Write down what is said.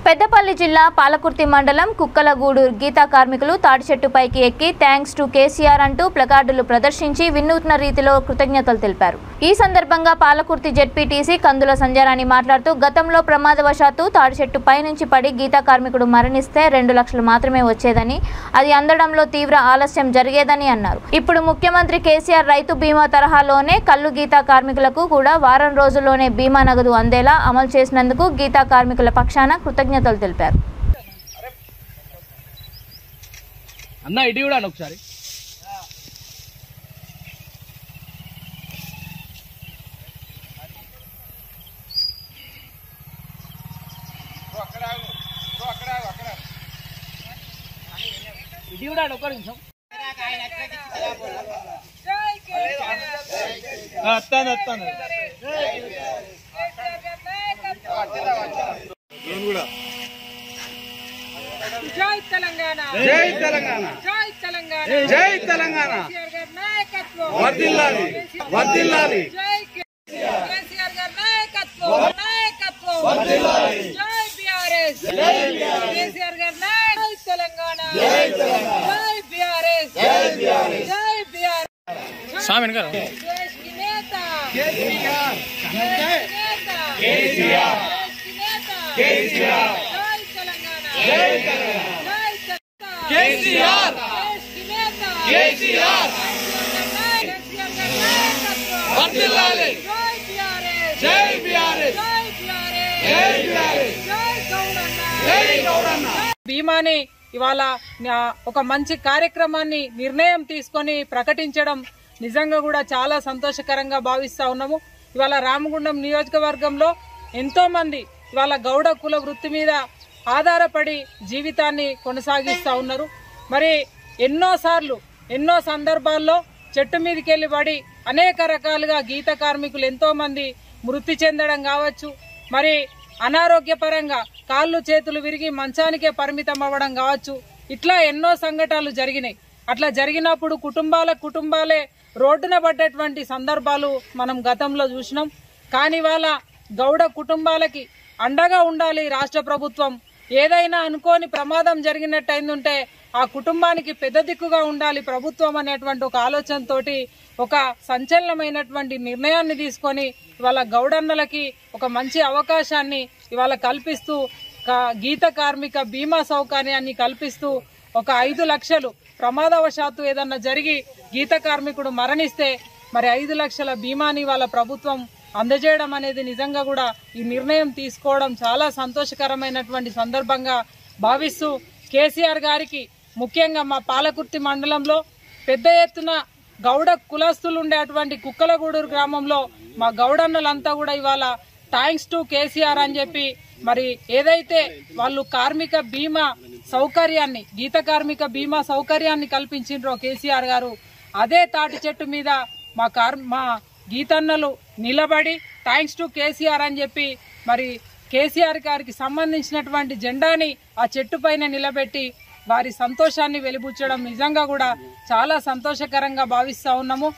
పెద్దపల్లి జిల్లా పాలకుర్తి మండలం కుక్కలగూడు గీతా కార్మికులు తాటి చెట్టుపైకి ఎక్కి థ్యాంక్స్ టు కేసీఆర్ అంటూ ప్లకార్డులు ప్రదర్శించి వినూత్న రీతిలో కృతజ్ఞతలు తెలిపారు. ఈ సందర్భంగా పాలకుర్తి జెడ్పీటీసీ కందుల సంజయరాణి మాట్లాడుతూ గతంలో ప్రమాదవశాత్తు తాటి చెట్టుపై నుంచి పడి గీతా కార్మికుడు మరణిస్తే 2 లక్షలు మాత్రమే వచ్చేదని, అది అందడంలో తీవ్ర ఆలస్యం జరిగేదని అన్నారు. ఇప్పుడు ముఖ్యమంత్రి కేసీఆర్ రైతు బీమా తరహాలోనే కల్లు గీతా కార్మికులకు కూడా వారం రోజుల్లోనే బీమా నగదు అందేలా అమలు చేసినందుకు గీతా కార్మికుల పక్షాన కృతజ్ఞతలు తెలిపారు. అన్న ఇటు కూడా ఒకసారి ఇది కూడా ఒక్క నిమిషం వస్తాను జై తెలంగాణ జై తెలంగాణ జై తెలంగాణ జై తెలంగాణ నాయకత్వం వర్ధిల్లాలి వర్ధిల్లాలి జై కేసీఆర్ గారి నాయకత్వం వర్ధిల్లాలి జై బీఆర్ఎస్ జై కేసీఆర్ గారి జై తెలంగాణ జై బీఆర్ఎస్ జై బీఆర్ఎస్ సామెన్ గారు देश की नेता కేసీఆర్ केसीआर కేసీఆర్ जय तेलंगाना జై తెలంగాణ కేసీఆర్ देश की नेता కేసీఆర్ వర్ధిల్లాలి जय बीआरएस జై బీఆర్ఎస్ जय बीआरएस జై బీఆర్ఎస్ जय गौड़न्ना జై గౌడన్న బీమాని ఇవాళ ఒక మంచి కార్యక్రమాన్ని నిర్ణయం తీసుకొని ప్రకటించడం నిజంగా కూడా చాలా సంతోషకరంగా భావిస్తా ఉన్నాము. ఇవాళ రామగుండం నియోజకవర్గంలో ఎంతో మంది ఇవాళ గౌడ కుల వృత్తి మీద ఆధారపడి జీవితాన్ని కొనసాగిస్తా ఉన్నారు. మరి ఎన్నో సందర్భాల్లో చెట్టు మీదకి వెళ్లి పడి అనేక రకాలుగా గీత కార్మికులు ఎంతో మంది మృతి చెందడం కావచ్చు, మరి అనారోగ్యపరంగా కాళ్ళు చేతులు విరిగి మంచానికే పరిమితం అవ్వడం కావచ్చు, ఇట్లా ఎన్నో సంఘటనలు జరిగినాయి. అట్లా జరిగినప్పుడు కుటుంబాలే రోడ్డున పడ్డటువంటి సందర్భాలు మనం గతంలో చూసినాం. కానీ వాళ్ళ గౌడ కుటుంబాలకి అండగా ఉండాలి రాష్ట్ర ప్రభుత్వం. ఏదైనా అనుకోని ప్రమాదం జరిగినట్టయిందంటే ఆ కుటుంబానికి పెద్ద దిక్కుగా ఉండాలి ప్రభుత్వం అనేటువంటి ఒక ఆలోచనతోటి ఒక సంచలనమైనటువంటి నిర్ణయాన్ని తీసుకొని ఇవాళ గౌడన్నలకి ఒక మంచి అవకాశాన్ని ఇవాళ కల్పిస్తూ గీత కార్మిక బీమా సౌకర్యాన్ని కల్పిస్తూ ఒక 5 లక్షలు ప్రమాదవశాత్తు ఏదన్నా జరిగి గీత కార్మికుడు మరణిస్తే మరి 5 లక్షల బీమాని వాళ్ళ ప్రభుత్వం అందజేయడం అనేది నిజంగా కూడా ఈ నిర్ణయం తీసుకోవడం చాలా సంతోషకరమైనటువంటి సందర్భంగా భావిస్తూ కేసీఆర్ గారికి ముఖ్యంగా మా పాలకుర్తి మండలంలో పెద్ద ఎత్తున గౌడ కులస్తులు ఉండేటువంటి కుక్కలగూడూరు గ్రామంలో మా గౌడన్నలంతా కూడా ఇవాళ థ్యాంక్స్ టు కేసీఆర్ అని చెప్పి మరి ఏదైతే వాళ్ళు కార్మిక బీమా సౌకర్యాన్ని గీత కార్మిక బీమా సౌకర్యాన్ని కల్పించిండ్రో కేసీఆర్ గారు, అదే తాటి చెట్టు మీద మా గీతన్నలు నిలబడి థ్యాంక్స్ టు కేసీఆర్ అని చెప్పి మరి కేసీఆర్ గారికి సంబంధించినటువంటి జెండాని ఆ చెట్టు పైన నిలబెట్టి వారి సంతోషాన్ని వెలిబుచ్చడం నిజంగా కూడా చాలా సంతోషకరంగా భావిస్తా ఉన్నాము.